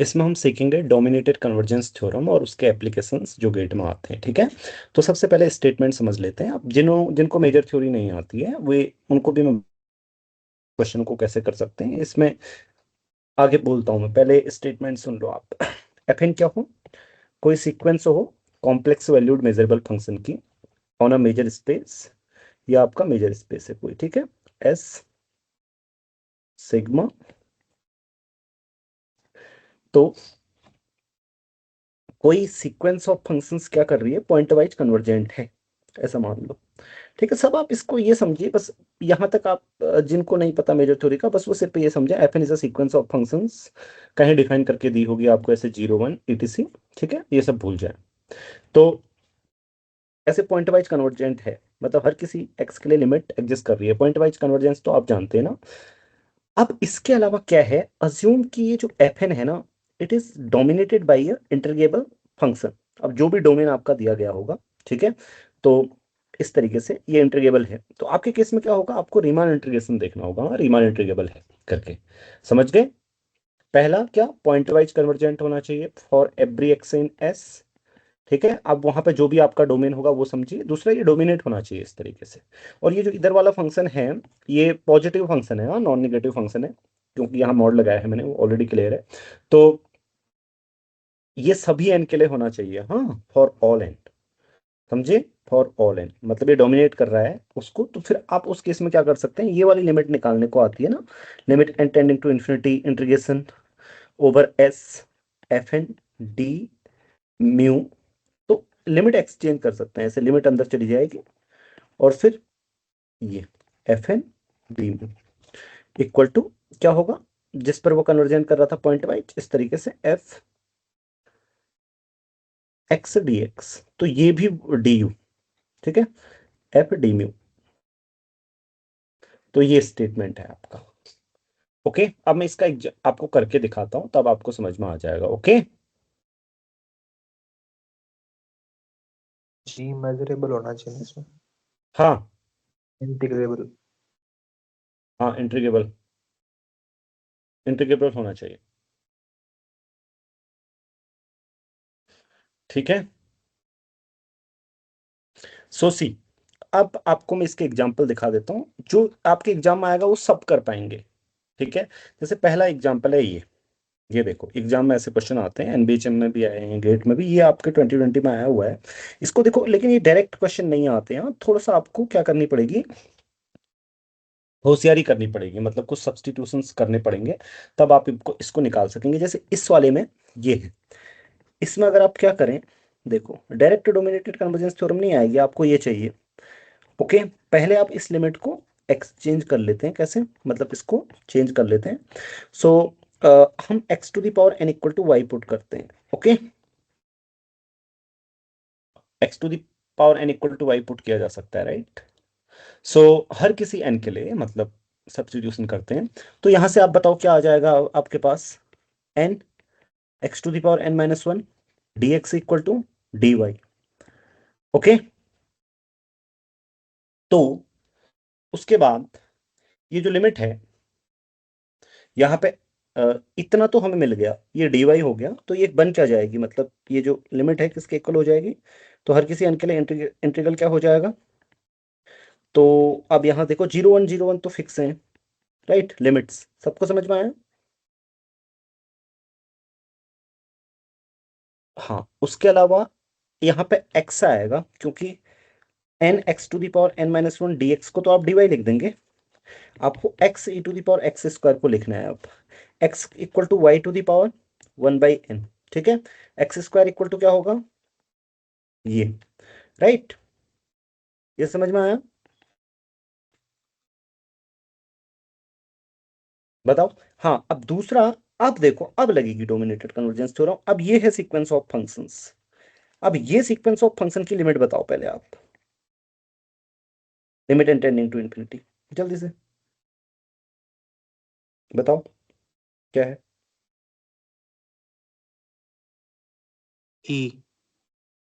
इसमें हम सीखेंगे डोमिनेटेड कन्वर्जेंस थ्योरम और उसके एप्लीकेशंस जो गेट में आते हैं। ठीक है, तो सबसे पहले स्टेटमेंट समझ लेते हैं। अब जिनको मेजर थ्योरी नहीं आती है वे उनको भी मैं क्वेश्चन को कैसे कर सकते हैं इसमें आगे बोलता हूँ। मैं पहले स्टेटमेंट सुन लो आप। एफ एन क्या हो? कोई सीक्वेंस हो कॉम्प्लेक्स वैल्यूड मेजरेबल फंक्शन की ऑन अ मेजर स्पेस, या आपका मेजर स्पेस है कोई। ठीक है, एस सिग्मा। तो कोई सीक्वेंस ऑफ फंक्शंस क्या कर रही है, पॉइंट वाइज कन्वर्जेंट है, ऐसा मान लो। ठीक है, सब आप इसको ये समझिए बस। यहाँ तक आप जिनको नहीं पता मेजर थ्योरी का, बस वो सिर्फ ये समझे F N is a sequence of functions. कहीं डिफाइन करके दी होगी आपको ऐसे 0 1 etc। ठीक है, ये सब भूल जाए। तो ऐसे पॉइंट वाइज कन्वर्जेंट है, मतलब हर किसी एक्स के लिए लिमिट एग्जिस्ट कर रही है। पॉइंट वाइज कन्वर्जेंस तो आप जानते हैं ना। अब इसके अलावा क्या है, अज्यूम कि ये जो एफ एन है ना, it is dominated by a integrable function. अब जो भी डोमेन आपका दिया गया होगा, ठीक है, तो इस तरीके से ये इंटीग्रेबल है। तो आपके केस में क्या होगा, आपको रीमान इंटीग्रेशन देखना होगा। हाँ, रीमान इंटीग्रेबल है करके समझ गए। पहला क्या, पॉइंट वाइज कन्वर्जेंट होना चाहिए for every x in S. ठीक है, अब वहां पे जो भी आपका डोमेन होगा वो समझिए। दूसरा, ये डोमिनेट होना चाहिए इस तरीके से। और ये जो इधर वाला फंक्शन है, ये पॉजिटिव फंक्शन है, हाँ, नॉन नेगेटिव फंक्शन है, क्योंकि यहाँ मॉड लगाया है मैंने, वो ऑलरेडी क्लियर है। तो ये सभी एन के लिए होना चाहिए, हाँ, फॉर ऑल एन। समझे, फॉर ऑल एन मतलब ये डोमिनेट कर रहा है उसको। तो फिर आप उस केस में क्या कर सकते हैं, ये वाली लिमिट निकालने को आती है ना, limit N tending to infinity integration over S F N D mu. तो लिमिट एक्सचेंज कर सकते हैं, ऐसे लिमिट अंदर चली जाएगी और फिर ये F N D equal to क्या होगा, जिस पर वो कन्वर्जन कर रहा था पॉइंट वाइज, इस तरीके से एफ एक्स डी एक्स। तो ये भी डी यू। ठीक है, एफ डी म्यू। तो ये स्टेटमेंट है आपका। ओके, अब मैं इसका आपको करके दिखाता हूं, तब आपको समझ में आ जाएगा। ओके, जी मेजरेबल होना चाहिए इसमें। हाँ इंटीग्रेबल। हाँ, इंटीग्रेबल, इंटीग्रेबल होना चाहिए। ठीक है, सो सी, अब आपको मैं इसके एग्जाम्पल दिखा देता हूँ जो आपके एग्जाम में आएगा वो सब कर पाएंगे। ठीक है, जैसे पहला एग्जाम्पल है ये देखो, एग्जाम में ऐसे क्वेश्चन आते हैं, एनबीएचएम में भी आए हैं, गेट में भी, ये आपके 2020 में आया हुआ है। इसको देखो, लेकिन ये डायरेक्ट क्वेश्चन नहीं आते हैं, थोड़ा सा आपको क्या करनी पड़ेगी, होशियारी करनी पड़ेगी, मतलब कुछ सब्स्टिट्यूशंस करने पड़ेंगे, तब आप इसको इसको निकाल सकेंगे। जैसे इस वाले में ये है, इसमें अगर आप क्या करें, देखो डायरेक्ट डोमिनेटेड कन्वर्जेंस थ्योरम नहीं आएगी, आपको ये चाहिए। ओके, पहले आप इस लिमिट को एक्सचेंज कर लेते हैं, कैसे, मतलब इसको चेंज कर लेते हैं। सो हम X to the power N equal to Y put करते हैं। Okay, X to the power N equal to Y put किया जा सकता है, राइट। सो हर किसी एन के लिए मतलब सब्स्टिट्यूशन करते हैं। तो यहां से आप बताओ क्या आ जाएगा आपके पास, n x to the power n minus one D x equal to d y. Okay, तो उसके बाद ये जो लिमिट है यहाँ पे, इतना तो हमें मिल गया, ये dy हो गया, तो ये बन क्या जाएगी, मतलब ये जो लिमिट है किसके इक्वल हो जाएगी, तो हर किसी n के लिए इंटीग्रल क्या हो जाएगा। तो अब यहाँ देखो 0 1 0 1 तो फिक्स है, राइट, लिमिट्स सबको समझ में आया। हाँ, उसके अलावा यहाँ पे x आएगा, क्योंकि n X to the power n minus one D X को तो आप dy लिख देंगे, आपको x e to the power X square को लिखना है। अब x equal to Y to the power one by N. ठीक है, एक्स स्क्वायर इक्वल टू क्या होगा, ये, राइट, ये समझ में आया। बताओ। हाँ, अब दूसरा, अब देखो, अब लगेगी डोमिनेटेड कन्वर्जेंस थ्योरम। अब ये है सीक्वेंस ऑफ फंक्शंस। अब ये सीक्वेंस ऑफ फंक्शन की लिमिट बताओ पहले आप, limit N tending to infinity, जल्दी से बताओ क्या है। ई।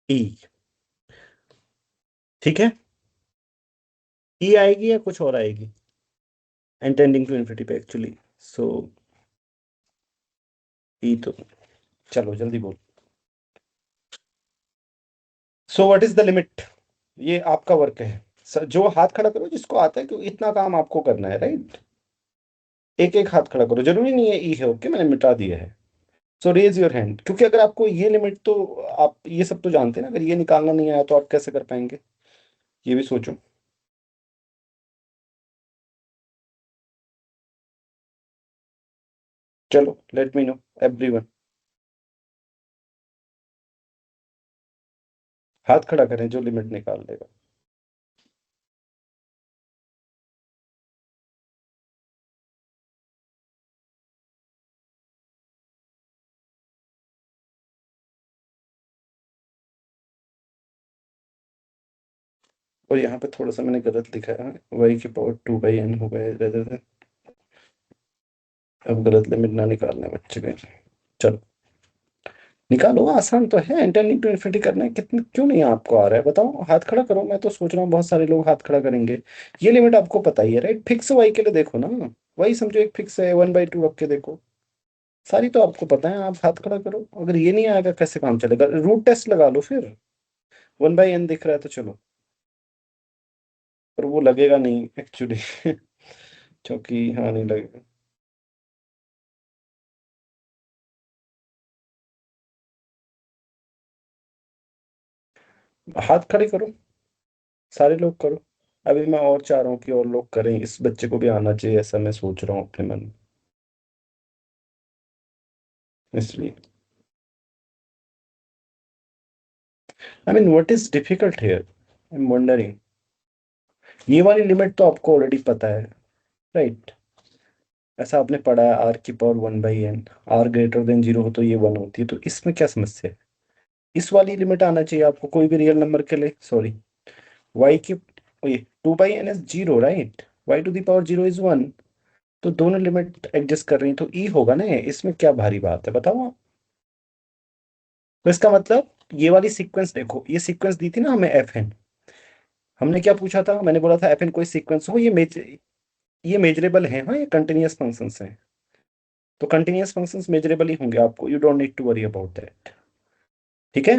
ई, ठीक है, ई आएगी या कुछ और आएगी, एंड टेंडिंग टू इन्फिनिटी पे एक्चुअली। सो ई तो चलो जल्दी बोल। So what is the limit? ये आपका वर्क है सर, जो हाथ खड़ा करो जिसको आता है, क्योंकि इतना काम आपको करना है, राइट? एक एक हाथ खड़ा करो, जरूरी नहीं है ई है, ओके मैंने मिटा दिया है। सो रेज योर हैंड, क्योंकि अगर आपको ये लिमिट तो, आप ये सब तो जानते हैं ना, अगर ये निकालना नहीं आया तो आप कैसे कर पाएंगे, ये भी सोचो। चलो लेट मी नो एवरीवन। हाथ खड़ा करें जो लिमिट निकाल लेगा। और यहाँ पे थोड़ा सा मैंने गलत लिखा है, वाई की पावर 2/n हो गया rather than- अब गलत लिमिट ना निकालना बच्चे के। चलो निकालो, आसान तो है, इंटेंडिंग टू इन्फिनिटी करना है, कितने क्यों नहीं आपको आ रहा है बताओ? हाथ खड़ा करो, मैं तो सोच रहा हूँ बहुत सारे लोग हाथ खड़ा करेंगे। ये लिमिट आपको पता ही है, राइट? फिक्स वाई के लिए देखो ना, वही समझो एक फिक्स है 1/2 रख के देखो, सारी तो आपको पता है, आप हाथ खड़ा करो। अगर ये नहीं आएगा कैसे काम चलेगा? रूट टेस्ट लगा लो फिर। 1/n दिख रहा है तो चलो, पर वो लगेगा नहीं एक्चुअली क्योंकि हाँ नहीं लगेगा। हाथ खड़े करो, सारे लोग करो। अभी मैं और चाह रहा हूँ कि और लोग करें, इस बच्चे को भी आना चाहिए, ऐसा मैं सोच रहा हूँ अपने मन में, इसलिए। I mean what is difficult here, I am wondering. ये वाली लिमिट तो आपको ऑलरेडी पता है, राइट? ऐसा आपने पढ़ा है, आर की power 1/n, are greater than 0 हो तो ये 1 होती है, तो इसमें क्या समस्या है? इस वाली लिमिट आना चाहिए आपको कोई भी रियल नंबर के लिए, सॉरी। वाई की ये 2/n is 0, right? Y to the power 0 is 1। तो दोनों लिमिट एडजस्ट कर रही हैं, तो ई होगा ना, इसमें क्या भारी बात है बताओ आप? तो इसका मतलब ये वाली सीक्वेंस देखो, ये सीक्वेंस दी थी ना हमें एफ एन। हमने क्या पूछा था? मैंने बोला था एफ एन कोई सीक्वेंस हो, ये मेजरेबल है, हाँ ये कंटिन्यूअस फंक्शंस हैं, तो कंटिन्यूअस फंक्शंस मेजरेबल ही होंगे, आपको you don't need to worry about that. ठीक है,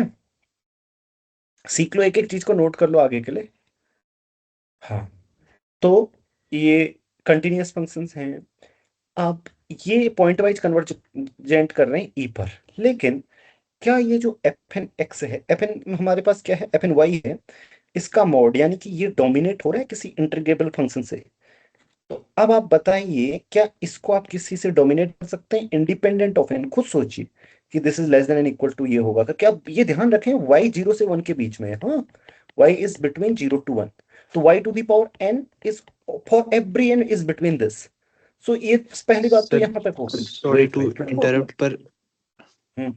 सीख लो, एक एक चीज को नोट कर लो आगे के लिए। हाँ, तो ये कंटिन्यूअस फंक्शंस हैं। आप ये पॉइंट वाइज कन्वर्जेंट कर रहे हैं ई पर, लेकिन क्या ये जो एफ एन एक्स है, एफ एन हमारे पास क्या है, एफ एन वाई है, इसका मॉड यानी कि ये डोमिनेट हो रहा है किसी इंटीग्रेबल फंक्शन से। तो अब आप बताइए, क्या इसको आप किसी से डोमिनेट कर सकते हैं इंडिपेंडेंट ऑफ एन? खुद सोचिए कि this is less than N equal to ये होगा, तो क्या आप ये ध्यान रखें वाई 0 से 1 के बीच में है, हाँ? वाई इज बिटवीन 0 to 1, तो y to the power n is for every n is between this. So ये पहली बात तो सर यहाँ तक हो गई। Sorry wait to wait interrupt, पर हम्म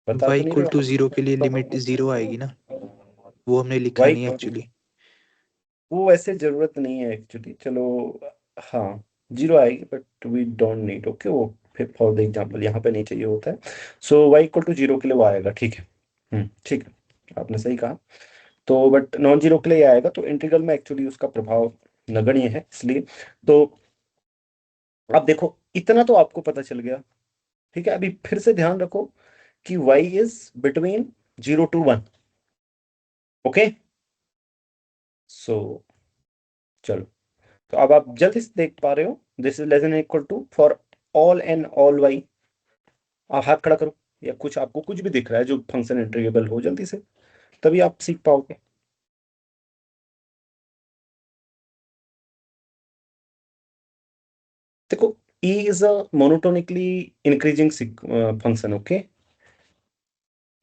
बता y तो नहीं इक्वल रहे टू हो 0 के लिए लिमिट आप? 0 आएगी ना, वो हमने लिखा वाई नहीं है एक्चुअली। वो वैसे जरूरत नहीं है एक्चुअली, चलो। हाँ, 0 आएगी but we don't need, okay, वो फिर फॉर द एग्जाम्पल यहाँ पे नहीं चाहिए होता है। सो वाई इक्वल टू 0 के लिए वो आएगा, ठीक है। ठीक है, आपने सही कहा। तो बट नॉन जीरो के लिए आएगा, तो इंटीग्रल में एक्चुअली उसका प्रभाव नगण्य है, इसलिए। तो अब देखो, इतना तो आपको पता चल गया, ठीक है। अभी फिर से ध्यान रखो कि y is between 0 to 1, okay. So चलो, तो अब आप जल्दी से देख पा रहे हो, this is less than equal to for all N all Y. आप हाथ खड़ा करो, या कुछ आपको कुछ भी दिख रहा है जो फंक्शन इंटीग्रेबल हो, जल्दी से, तभी आप सीख पाओगे। देखो, e is a monotonically increasing function, okay.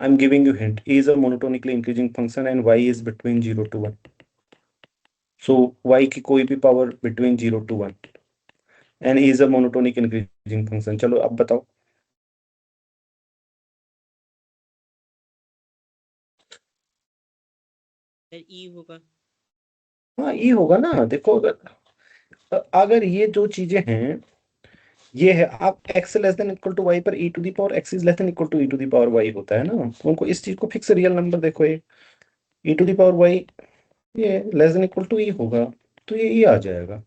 I am giving you hint, e is a monotonically increasing function and y is between 0 to 1. So y की कोई भी power between 0 to 1 and e is a monotonic increasing function। चलो अब बताओ। ई होगा। हाँ ई होगा ना, देखो, अगर ये जो चीजें हैं, ये है, आप x less than equal to y पर e to the power x is less than equal to e to the power y होता है ना, तो उनको इस चीज को फिक्स रियल नंबर देखो, ये e to the power y, ये less than equal to e होगा, तो ये e आ जाएगा।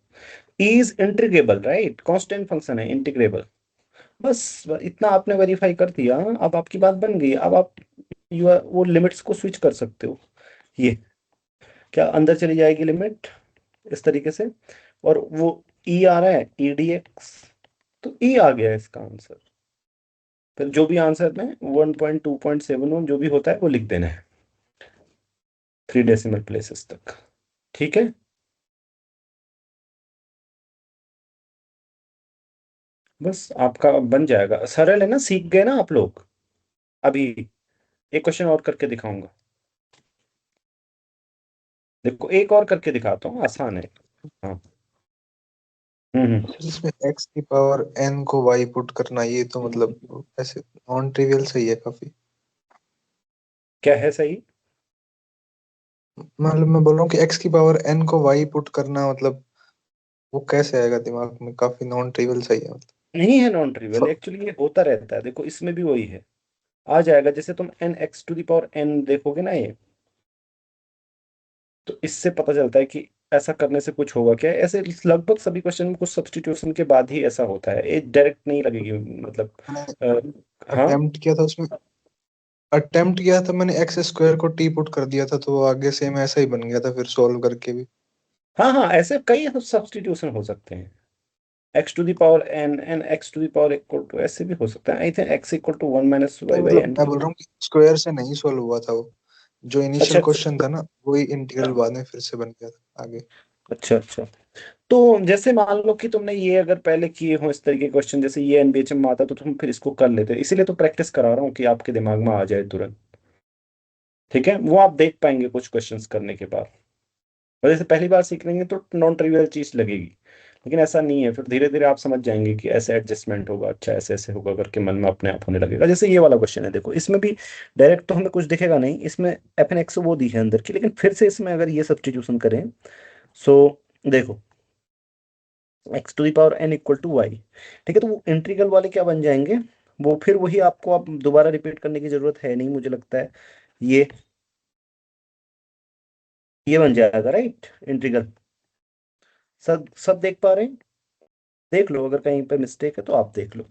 e is integrable, right? Constant function है, इंटीग्रेबल। बस इतना आपने वेरीफाई कर दिया, अब आपकी बात बन गई। अब आप वो लिमिट्स को स्विच कर सकते हो। ये क्या अंदर चली जाएगी लिमिट इस तरीके से, और वो ई आ रहा है ई डी एक्स, तो ई आ गया इसका आंसर। फिर जो भी आंसर में 1.2.71 जो भी होता है वो लिख देना है 3 डेसिमल प्लेसेस तक। ठीक है, बस आपका बन जाएगा। सरल है ना, सीख गए ना आप लोग। अभी एक क्वेश्चन और करके दिखाऊंगा। देखो एक और करके दिखाता हूँ, आसान है। हाँ। हम्म। सर इसमें x की पावर n को y पुट करना, ये तो मतलब ऐसे नॉन ट्रिवियल सही है काफी। क्या है सही? मतलब मैं बोल रहा हूँ कि x की पावर n को y पुट करना, मतलब वो कैसे आएगा दिमाग में, काफी नॉन ट्रिवियल सही है मतलब। नहीं है नॉन ट्रिवियल, फ- एक्चुअली ये होता रहता है। देखो इसमें भी वही है, आ जाएगा। जैसे तुम n x to the power n देखोगे ना ये, तो इससे पता चलता है कि ऐसा करने से कुछ होगा क्या। ऐसे लगभग सभी क्वेश्चन में कुछ सब्स्टिट्यूशन के बाद ही ऐसा होता है, ये डायरेक्ट नहीं लगेगी मतलब। मैंने हाँ अटेम्प्ट किया था उसमें, अटेम्प्ट किया था मैंने, एक्स स्क्वायर को टी पुट कर दिया था तो वो आगे सेम ऐसा ही बन गया था फिर सॉल्व करके भी। हाँ हाँ, ऐसे कई सब्स्टिट्यूशन हो सकते हैं। X to the power n, n x to the power equal to, ऐसे भी हो सकता है। I think x equal to 1 - y नहीं बाई मतलब एन। मैं बोल रहा हूँ कि स्क्वायर से नहीं सॉल्व हुआ था वो, जो अच्छा इनिशियल क्वेश्चन था ना वही इंटीग्रल बाद में फिर से बन गया था आगे। अच्छा अच्छा। तो जैसे मान लो कि तुमने ये अगर पहले किए हो इस तरीके के क्वेश्चन, जैसे ये एनबीएचएम में आता तो तुम फिर इसको कर लेते, इसीलिए तो प्रैक्टिस करा रहा हूँ कि आपके दिमाग में आ जाए तुरंत। ठीक है, वो आप देख पाएंगे कुछ क्वेश्चंस करने के बाद। और जैसे पहली बार सीख लेंगे तो नॉन ट्रिवियल चीज लगेगी, लेकिन ऐसा नहीं है। फिर धीरे धीरे आप समझ जाएंगे कि ऐसे एडजस्टमेंट होगा, अच्छा ऐसे ऐसे होगा करके मन में अपने आप होने लगेगा। जैसे ये वाला क्वेश्चन है, देखो इसमें भी डायरेक्ट तो हमें कुछ दिखेगा नहीं, इसमें एफ एन एक्स वो दी है अंदर की, लेकिन फिर से इसमें अगर ये सब्स्टिट्यूशन करें, सो देखो x to the power N equal to y. ठीक है, तो वो इंटीग्रल वाले क्या बन जाएंगे, वो फिर वही आपको अब दोबारा रिपीट करने की जरूरत है नहीं मुझे लगता है। ये ये बन जाएगा राइट इंटीग्रल। सब देख पा रहे हैं? देख लो, अगर कहीं पे मिस्टेक है तो आप देख लो।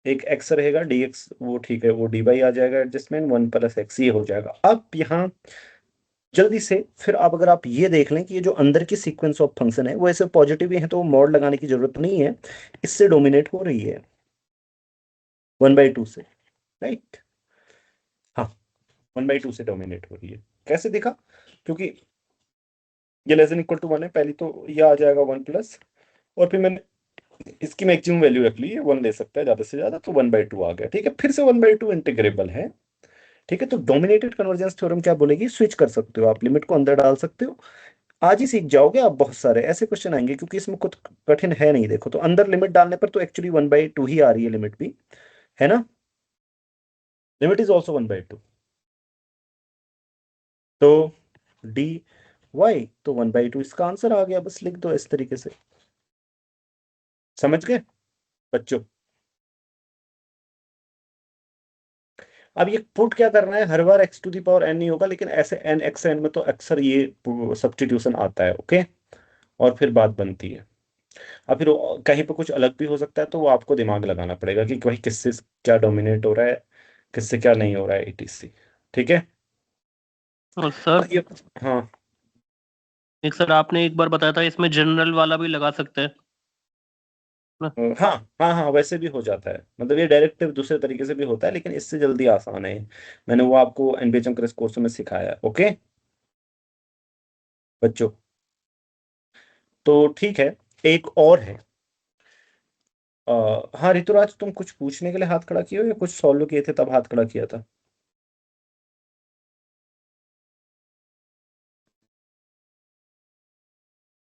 एक एक्स रहेगा डी एक्स, वो ठीक है, वो डी बाई आ जाएगा एडजस्टमेंट, 1 + x ये हो जाएगा। अब यहाँ जल्दी से फिर आप अगर आप ये देख लें कि ये जो अंदर की सीक्वेंस ऑफ फंक्शन है वो ऐसे पॉजिटिव ही है, तो मॉड लगाने की जरूरत नहीं है, इससे डोमिनेट हो रही है 1/2 से, राइट। हाँ, 1/2 से डोमिनेट हो रही है। कैसे दिखा? क्योंकि ये लेस देन इक्वल टू 1 है, पहली तो ये आ जाएगा 1+, और फिर मैंने इसकी मैक्सिमम वैल्यू रख ली है, 1 ले सकता है ज्यादा से ज्यादा, तो 1/2 आ गया। ठीक है, फिर से 1/2 इंटीग्रेबल है। ठीक है, तो डोमिनेटेड कन्वर्जेंस थ्योरम क्या बोलेगी, स्विच कर सकते हो आप, लिमिट को अंदर डाल सकते हो। आज ही सीख जाओगे आप, बहुत सारे ऐसे क्वेश्चन आएंगे, क्योंकि इसमें कुछ कठिन है नहीं। देखो तो अंदर लिमिट डालने पर तो एक्चुअली 1/2 ही आ रही है लिमिट भी, है ना। Limit is also 1/2। तो डी वाई तो 1/2 इसका आंसर आ गया, बस लिख दो इस तरीके से। समझ गए बच्चों? अब ये पुट क्या करना है, हर बार x to the power n नहीं होगा, लेकिन ऐसे एन एक्स एन में तो अक्सर ये सब्स्टिट्यूशन आता है। ओके, और फिर बात बनती है। अब फिर कहीं पे कुछ अलग भी हो सकता है, तो वो आपको दिमाग लगाना पड़ेगा कि भाई किससे क्या डोमिनेट हो रहा है, किससे क्या नहीं हो रहा है, etc। ठीक है। और सर ये हाँ एक सर आपने एक बार बताया था इसमें जनरल वाला भी लगा सकते हैं ना? हाँ हाँ हाँ, वैसे भी हो जाता है, मतलब ये डायरेक्टिव दूसरे तरीके से भी होता है, लेकिन इससे जल्दी आसान है। मैंने वो आपको एनबीएचएम क्रैश कोर्स में सिखाया है। ओके बच्चों, तो ठीक है, एक और है। हाँ ऋतुराज, तुम कुछ पूछने के लिए हाथ खड़ा किए हो या कुछ सॉल्व किए थे तब हाथ खड़ा किया था?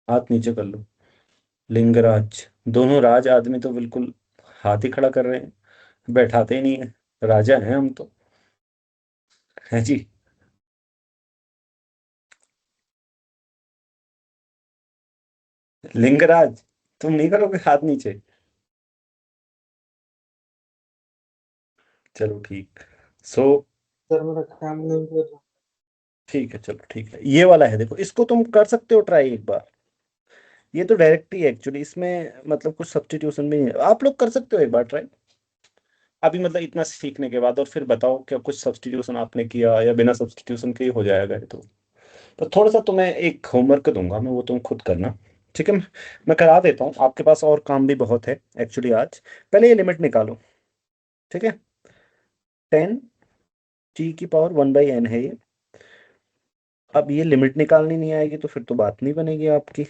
हाथ नीचे कर लो। लिंगराज, दोनों राज आदमी तो बिल्कुल हाथ ही खड़ा कर रहे हैं, बैठाते ही नहीं है। राजा हैं हम तो, है जी। लिंगराज, तुम नहीं करोगे हाथ नीचे? चलो ठीक। सो सर मेरा ख्याल नहीं कर रहा। ठीक है, चलो ठीक है, ये वाला है, देखो इसको तुम कर सकते हो ट्राई एक बार। ये तो डायरेक्ट ही एक्चुअली, इसमें मतलब कुछ सब्स्टिट्यूशन भी नहीं है। आप लोग कर सकते हो एक बार ट्राई अभी, मतलब इतना सीखने के बाद, और फिर बताओ क्या कुछ सब्स्टिट्यूशन आपने किया या बिना सब्स्टिट्यूशन के ही हो जाएगा ये तो थोड़ा सा तुम्हें एक होमवर्क दूंगा मैं, वो तुम खुद करना। ठीक है, मैं करा देता हूँ, आपके पास और काम भी बहुत है एक्चुअली आज। पहले ये लिमिट निकालो, ठीक है। 10 t⁻1/n है ये। अब ये लिमिट निकालनी नहीं आएगी तो फिर तो बात नहीं बनेगी आपकी।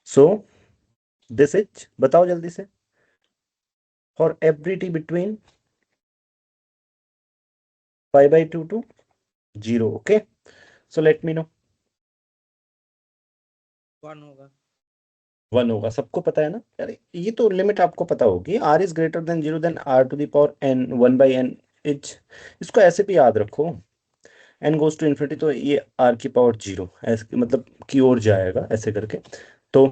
सो दिस इज, बताओ जल्दी से, for every t between π/2 to 0। Okay, so let me know. 1 होगा। 1 होगा, सबको पता है ना। अरे ये तो लिमिट आपको पता होगी, r is greater than 0 then r⁴n 1/n is. इसको ऐसे भी याद रखो, n गोज टू इन्फिनिटी तो ये r⁴0 ऐसे मतलब की ओर जाएगा ऐसे करके। तो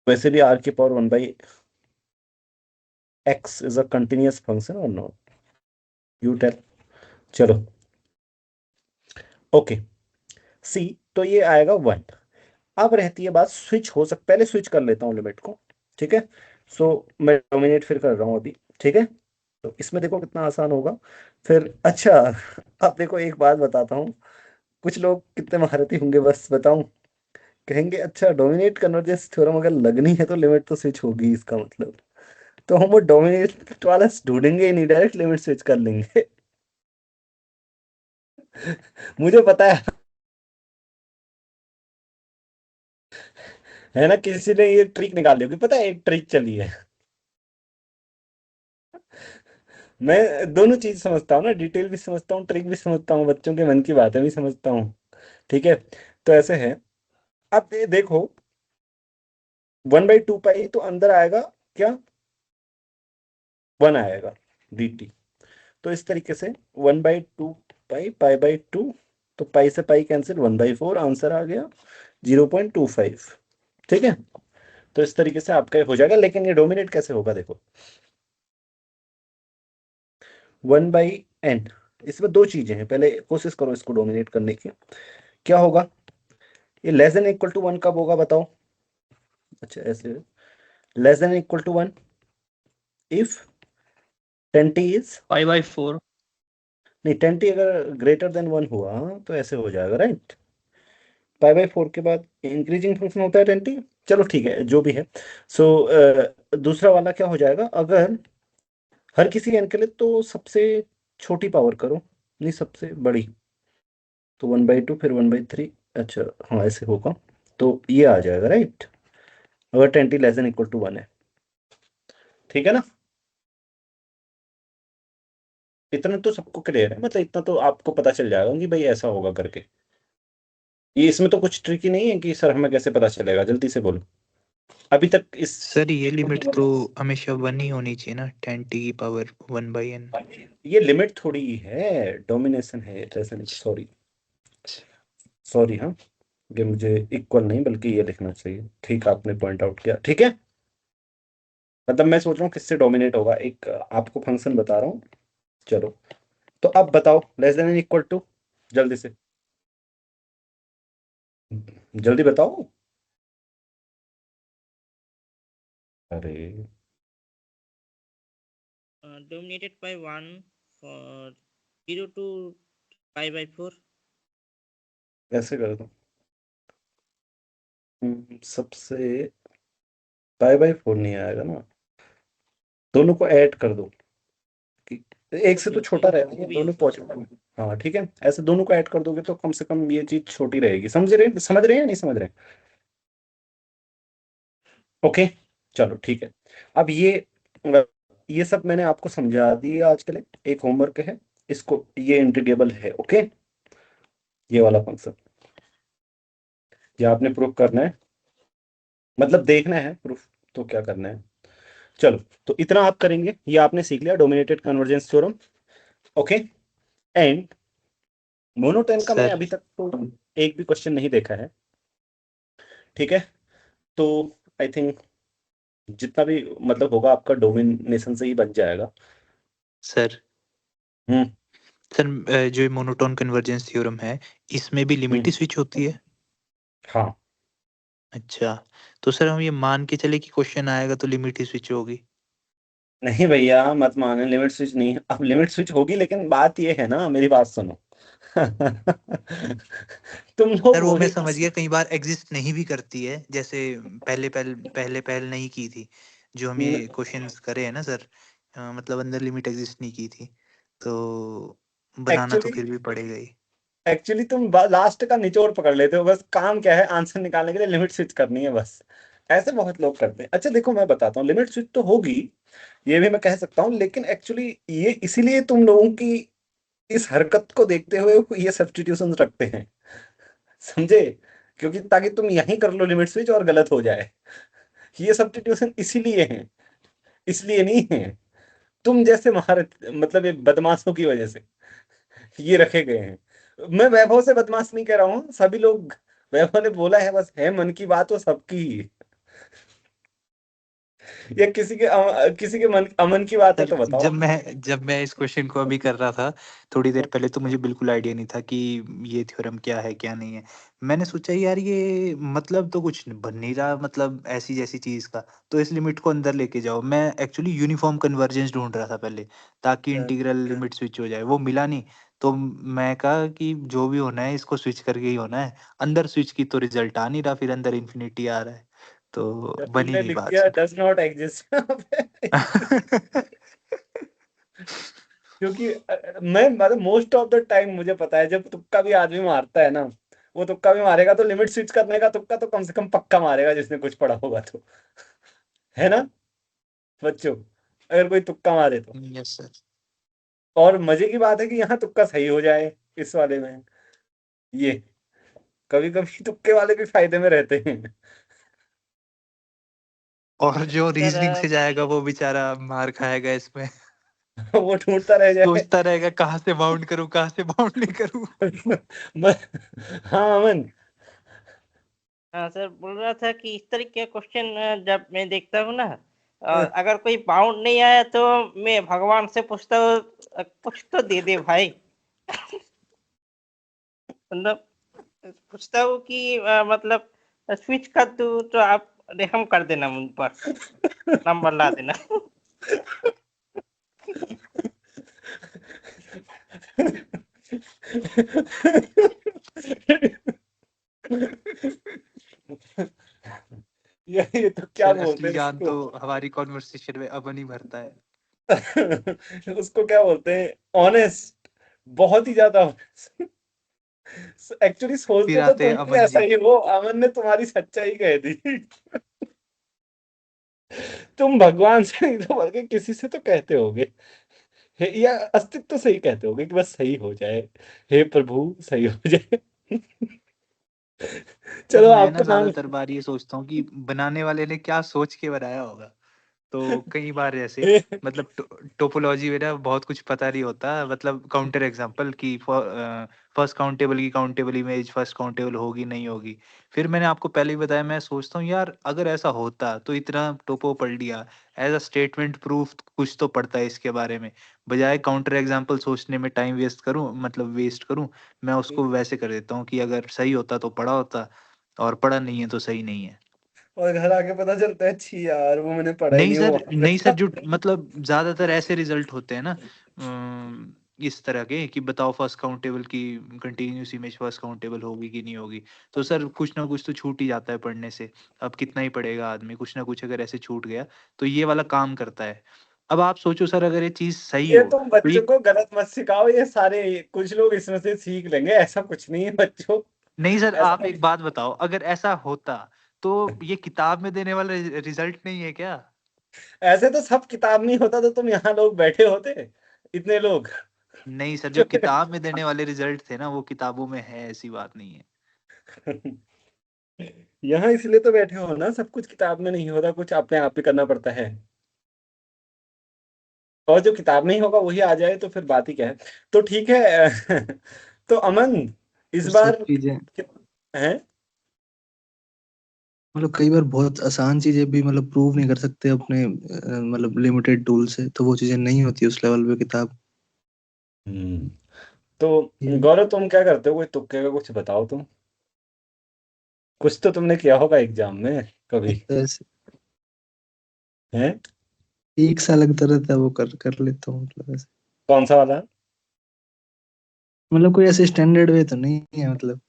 वैसे भी r⁴1/x is a continuous function और नॉट, यू टेल। चलो ओके, सी तो ये आएगा 1। अब रहती है बात स्विच, हो सकता पहले स्विच कर लेता हूँ लिमिट को, ठीक है। सो मैं डोमिनेट फिर कर रहा हूँ अभी, ठीक है। तो इसमें देखो कितना आसान होगा फिर। अच्छा, अब देखो एक बात बताता हूँ, कुछ लोग कितने महारथी होंगे बस बताऊं, कहेंगे अच्छा डोमिनेट कन्वर्जेंस थ्योरम अगर लगनी है तो लिमिट तो स्विच होगी इसका मतलब। तो हम वो डोमिनेट वाला ढूंढेंगे ही नहीं, डायरेक्ट लिमिट स्विच कर लेंगे। मुझे पता है ना, किसी ने ये ट्रिक निकाली होगी, पता है एक ट्रिक चली है। मैं दोनों चीज समझता हूँ ना, डिटेल भी समझता हूँ, ट्रिक भी समझता हूँ, बच्चों के मन की बातें भी समझता हूँ। ठीक है, तो ऐसे है। अब देखो 1/2 तो अंदर आएगा क्या, 1 आएगा dt। तो इस तरीके से 1/2 π, तो पाई से पाई कैंसिल, 1/4 आंसर आ गया 0.25। ठीक है, तो इस तरीके से आपका हो जाएगा। लेकिन ये डोमिनेट कैसे होगा देखो, 1/n, इसमें दो चीजें हैं, पहले कोशिश करो इसको डोमिनेट करने की। क्या होगा, ये लेस देन इक्वल टू 1 कब होगा बताओ। अच्छा ऐसे, less than equal to 1 if 10t is, π/4। नहीं 10t अगर ग्रेटर देन 1 हुआ तो ऐसे हो जाएगा, राइट। π/4 के बाद इंक्रीजिंग फंक्शन होता है 10t। चलो ठीक है जो भी है। सो दूसरा वाला क्या हो जाएगा, अगर हर किसी n के लिए तो सबसे छोटी पावर करो, नहीं सबसे बड़ी, तो 1/2 फिर 1/3। अच्छा हाँ ऐसे होगा, तो ये आ जाएगा राइट, अगर 10t less than equal to 1 है। ठीक है ना, इतना तो सबको क्लियर है, मतलब इतना तो आपको पता चल जाएगा कि भाई ऐसा होगा करके। ये इसमें तो कुछ ट्रिकी नहीं है कि सर हमें कैसे पता चलेगा, जल्दी से बोलो अभी तक इस। सर ये लिमिट तो हमेशा 1 ही होनी चाहिए ना, 10t⁻1/n। ये लिमिट थोड़ी ही है, डोमिनेशन है, सॉरी सॉरी हाँ, ये मुझे इक्वल नहीं बल्कि ये लिखना चाहिए, ठीक आपने पॉइंट आउट किया। ठीक है, मतलब मैं सोच रहा हूँ किससे डोमिनेट होगा, एक आपको फंक्शन बता रहा हूँ। चलो तो अब बताओ लेस देन इक्वल टू, जल्दी से, जल्दी बताओ। अरे Dominated by 1 for 0 to π/4। ऐसे कर दो, सबसे π/4 नहीं आएगा ना, दोनों को ऐड कर दो कि एक से तो छोटा रहेगा, ये दोनों पॉजिटिव। हाँ ठीक है, ऐसे दोनों को ऐड कर दोगे तो कम से कम ये चीज छोटी रहेगी। समझ रहे हैं या नहीं समझ रहे? ओके चलो ठीक है। अब ये सब मैंने आपको समझा दिया आज के लिए, एक होमवर्क है इसको, ये इंटीग्रेबल है ओके, ये वाला फंक्शन ये आपने प्रूफ करना है, मतलब देखना है प्रूफ, तो क्या करना है। चलो तो इतना आप करेंगे, ये आपने सीख लिया dominated convergence theorem. Okay, and monotone का मैंने सर अभी तक तो एक भी क्वेश्चन नहीं देखा है। ठीक है, तो आई थिंक जितना भी मतलब होगा आपका डोमिनेशन से ही बन जाएगा। सर हम्म सर जो ये मोनोटोन कन्वर्जेंस थ्योरम है, इसमें भी लिमिट ही स्विच होती है? हाँ अच्छा, तो सर हम ये मान के चले कि क्वेश्चन आएगा तो लिमिट ही स्विच होगी? नहीं भैया, मत माने, लिमिट स्विच नहीं। अब लिमिट स्विच होगी, लेकिन बात ये है ना, मेरी बात सुनो। तुम लोग सर वो मैं वही समझ गया, कई बार एग्जिस्ट नहीं भी करती है, जैसे पहले नहीं की थी जो हम ये क्वेश्चंस करे हैं ना सर, मतलब अंदर लिमिट एग्जिस्ट नहीं की थी, तो बनाना तो एक्चुअली फिर भी पड़ेगा ही। एक्चुअली तुम लास्ट का निचोड़ पकड़ लेते हो। बस काम क्या है, आंसर निकालने के लिए लिमिट स्विच करनी है बस। ऐसे बहुत लोग करते हैं। अच्छा देखो, मैं बताता हूँ, लिमिट स्विच तो होगी, ये भी मैं कह सकता हूँ, लेकिन एक्चुअली ये इसीलिए तुम लोगों की इस हरकत को देखते हुए ये सब्स्टिट्यूशन रखते हैं, समझे? क्योंकि ताकि तुम यहीं कर लो लिमिट स्विच और गलत हो जाए। ये सब्स्टिट्यूशन इसीलिए है, इसलिए नहीं है। तुम जैसे महारत, मतलब ये बदमाशों की वजह से ये रखे गए हैं। मैं वैभव से बदमाश नहीं कह रहा हूँ, सभी लोग, वैभव ने बोला है, बस है मन की बात वो सबकी ही है। या किसी के मन अमन की बात है सर तो बताओ। जब मैं इस क्वेश्चन को अभी कर रहा था थोड़ी देर पहले, तो मुझे बिल्कुल आइडिया नहीं था कि ये थ्योरम क्या है क्या नहीं है। मैंने सोचा यार ये मतलब तो कुछ बन नहीं रहा, मतलब ऐसी जैसी चीज का, तो इस लिमिट को अंदर लेके जाओ। मैं एक्चुअली यूनिफॉर्म कन्वर्जेंस ढूंढ रहा था पहले, ताकि इंटीग्रल लिमिट स्विच हो जाए, वो मिला नहीं। तो मैं कहा कि जो भी होना है इसको स्विच करके ही होना है। अंदर स्विच की तो रिजल्ट आ नहीं रहा, फिर अंदर इन्फिनिटी आ रहा है, तो जब बनी तुमने नहीं लिख बात दिया सर। डज नॉट एग्जिस्ट क्योंकि मैं मतलब मोस्ट ऑफ द टाइम मुझे पता है, जब तुक्का भी आदमी मारता है ना, वो तुक्का भी मारेगा तो लिमिट स्विच करने का तुक्का तो कम से कम पक्का मारेगा, जिसने कुछ पढ़ा होगा तो। है ना बच्चों? अगर कोई तुक्का मारे तो। Yes sir. और मजे की बात है कि यहाँ तुक्का सही हो जाए इस वाले में। ये कभी कभी तुक्के वाले भी फायदे में रहते हैं। और जो सर रीजनिंग से जाएगा वो बेचारा मार खाएगा इसमें। वो ढूंढता रह जाए। सोचता रहेगा कहाँ से बाउंड करूं, कहाँ से बाउंड नहीं करूं। हाँ अमन। हाँ सर, बोल रहा था कि इस तरीके के क्वेश्चन जब मैं देखता हूँ ना, अगर कोई बाउंड नहीं आया तो मैं भगवान से पूछता हूँ, कुछ तो दे दे भाई। मतलब पूछता हूँ कि मतलब स्विच कर दूँ तो आप रहम कर देना मुझ पर, नंबर ला देना। ये तो क्या सर बोलते असली हैं ज्ञान इसको? तो हमारी कॉन्वर्सेशन में अब नहीं भरता है। उसको क्या बोलते हैं? ऑनेस्ट, बहुत ही ज्यादा ऑनेस्ट। एक्चुअली फिर सोचते तो आते हैं तुम भी अमन ऐसा जी। ही हो, अमन ने तुम्हारी सच्चाई कह दी। तुम भगवान से नहीं तो बल्कि किसी से तो कहते होगे, या अस्तित्व से ही कहते होगे कि बस सही हो जाए, हे प्रभु सही हो जाए। सर चलो मैं ना आपका नाम। ज्यादातर बार ये सोचता हूँ कि बनाने वाले ने क्या सोच के बनाया होगा। तो कई बार ऐसे, हे- मतलब टोपोलॉजी में ना बहुत कुछ पता नहीं होता, मतलब काउंटर एग्जांपल की फर्स्ट काउंटेबल की काउंटेबल इमेज फर्स्ट काउंटेबल होगी नहीं होगी। फिर मैंने आपको पहले ही बताया, मैं सोचता हूँ यार अगर ऐसा होता तो इतना टोपो पढ़ लिया, एज अ स्टेटमेंट प्रूफ कुछ तो पड़ता है इसके बारे में, बजाय काउंटर एग्जांपल सोचने में टाइम वेस्ट करूं, मतलब वेस्ट करूं। मैं उसको वैसे कर देता हूँ कि अगर सही होता तो पढ़ा होता, और पढ़ा नहीं है तो सही नहीं है। और घर आके पता चलता है, छी यार वो मैंने पढ़ा ही नहीं नहीं, वो सर, वहां पे नहीं सर, था। जो मतलब ज्यादातर ऐसे रिजल्ट होते हैं ना, इस तरह के कि बताओ फर्स्ट काउंटेबल की कंटिन्यूस इमेज फर्स्ट काउंटेबल होगी कि नहीं होगी। तो सर कुछ ना कुछ तो छूट ही जाता है पढ़ने से। अब कितना ही पढ़ेगा आदमी, कुछ ना कुछ अगर ऐसे छूट गया तो ये वाला काम करता है। अब आप सोचो सर, अगर ये चीज सही ये हो तुम तो बच्चों ये, को गलत मत सिखाओ, ये सारे कुछ लोग इसमें से सीख लेंगे, ऐसा कुछ नहीं है बच्चों। नहीं सर आप ऐसा एक बात बताओ, अगर ऐसा होता तो ये किताब में देने वाला रिजल्ट नहीं है क्या? ऐसे तो सब किताब नहीं होता तो तुम यहाँ लोग बैठे होते, इतने लोग। नहीं सर, जो किताब में देने वाले रिजल्ट थे ना वो किताबों में है, ऐसी बात नहीं है। यहाँ इसलिए तो बैठे हो ना, सब कुछ किताब में नहीं होता, कुछ अपने आप ही करना पड़ता है। और जो किताब में ही होगा वही आ जाए तो फिर बात ही क्या है। तो ठीक है। तो अमन, इस फिर सब बार चीजें है। मतलब कई बार बहुत आसान चीजें भी मतलब प्रूव नहीं कर सकते अपने मतलब लिमिटेड टूल से, तो वो चीजें नहीं होती उस लेवल पे किताब। तो गौरव तुम क्या करते हो, कोई तुक्के का कुछ बताओ तुम। कुछ तो तुमने किया होगा एग्जाम में कभी, ऐसे हैं? ठीक सा लगता रहता है वो कर लेता हूँ, मतलब ऐसे, कौन सा वाला? मतलब कोई ऐसे स्टैंडर्ड वे तो नहीं है, मतलब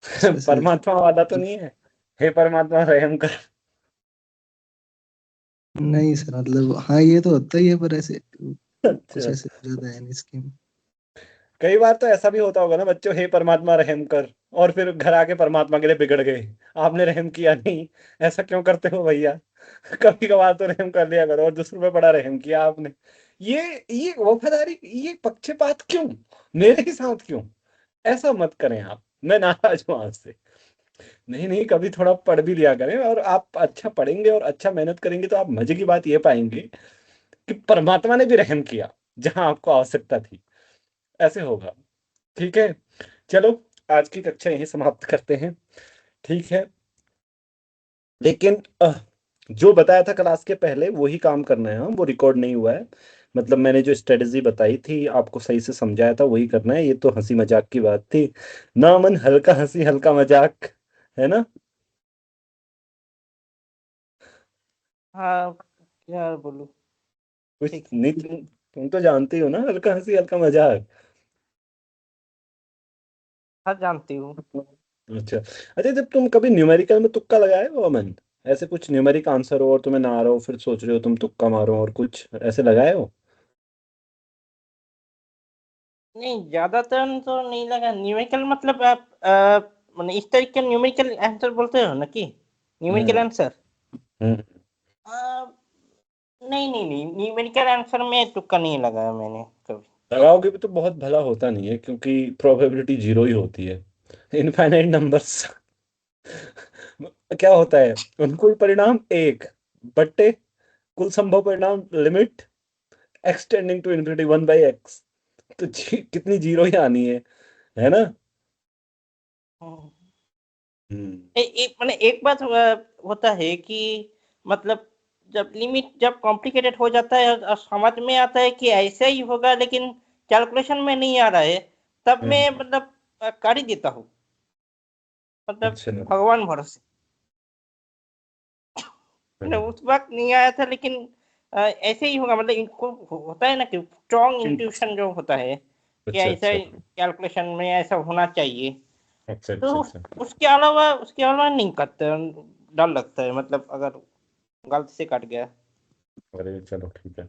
ऐसे परमात्मा वाला तो नहीं है? हे परमात्मा रहम कर। नहीं सर, मतलब हाँ ये तो होता ही है, पर ऐसे कुछ अच्छा, ऐसे ज्यादा है नहीं स्कीम। कई बार तो ऐसा भी होता होगा ना बच्चों, हे परमात्मा रहम कर, और फिर घर आके परमात्मा के लिए बिगड़ गए, आपने रहम किया नहीं। ऐसा क्यों करते हो भैया? कभी कभार तो रहम कर लिया करो, और दूसरों पे बड़ा रहम किया आपने। ये वफादारी, ये पक्षपात क्यों? मेरे ही साथ क्यों? ऐसा मत करें आप, मैं नाराज हूं आपसे। नहीं नहीं, कभी थोड़ा पढ़ भी लिया करें, और आप अच्छा पढ़ेंगे और अच्छा मेहनत करेंगे तो आप मजे की बात ये पाएंगे कि परमात्मा ने भी रहम किया जहां आपको आवश्यकता थी। ऐसे होगा। ठीक है, चलो, आज की कक्षा यहीं समाप्त करते हैं। ठीक है, लेकिन जो बताया था क्लास के पहले वही काम करना है, वो रिकॉर्ड नहीं हुआ है। मतलब मैंने जो स्ट्रेटजी बताई थी आपको सही से समझाया था वही करना है। ये तो हंसी मजाक की बात थी ना, मन हल्का हंसी हल्का मजाक, है ना? हाँ, क्या बोलूं। कुछ ठीक है। नहीं, तुम तो जानते हो ना, हल्का हंसी हल्का मजाक। हाँ, जानती हूँ। अच्छा, अच्छा, जब तुम कभी न्यूमेरिकल में तुक्का लगाए हो अमन, ऐसे कुछ न्यूमेरिक आंसर हो और तुम्हें ना आ रहा हो, फिर सोच रहे हो तुम तुक्का मारो, और कुछ ऐसे लगाए हो? नहीं, ज्यादातर तो नहीं लगा न्यूमेरिकल, मतलब आप मतलब इस तरह के न्यूमेरिकल आंसर बोलते हो ना, कि न्यूमेरिकल हम्म। आंसर। हम्म। नहीं नहीं नहीं, न्यूमेरिकल आंसर में तुक्का नहीं लगाया मैंने कभी। लगाओगे भी तो बहुत भला होता नहीं है, क्योंकि प्रोबेबिलिटी जीरो ही होती है। इनफाइनाइट नंबर्स क्या होता है, अनुकूल परिणाम एक बट्टे कुल संभव परिणाम limit x tending to infinity 1/x। तो कितनी जीरो ही आनी है ना? हम्म। हम्म। मैंने एक बात होता है कि मतलब जब कॉम्प्लिकेटेड हो जाता है और समझ में आता है कि ऐसा ही होगा, लेकिन कैलकुलेशन में नहीं आ रहा है, तब मैं हम्म। मतलब कर ही देता हूँ, मतलब अच्छा। भगवान भरोसे। मतलब उस वक्त नहीं आया था, लेकिन ऐसे ही होगा, मतलब इनको होता है ना कि स्ट्रॉन्ग इंट्यूशन जो होता है कि अच्छा ऐसा अच्छा कैलकुलेशन में ऐसा होना चाहिए। अच्छा तो अच्छा अच्छा। उसके अलावा नहीं करते, डर लगता है, मतलब अगर गलती से कट गया। अरे चलो ठीक है।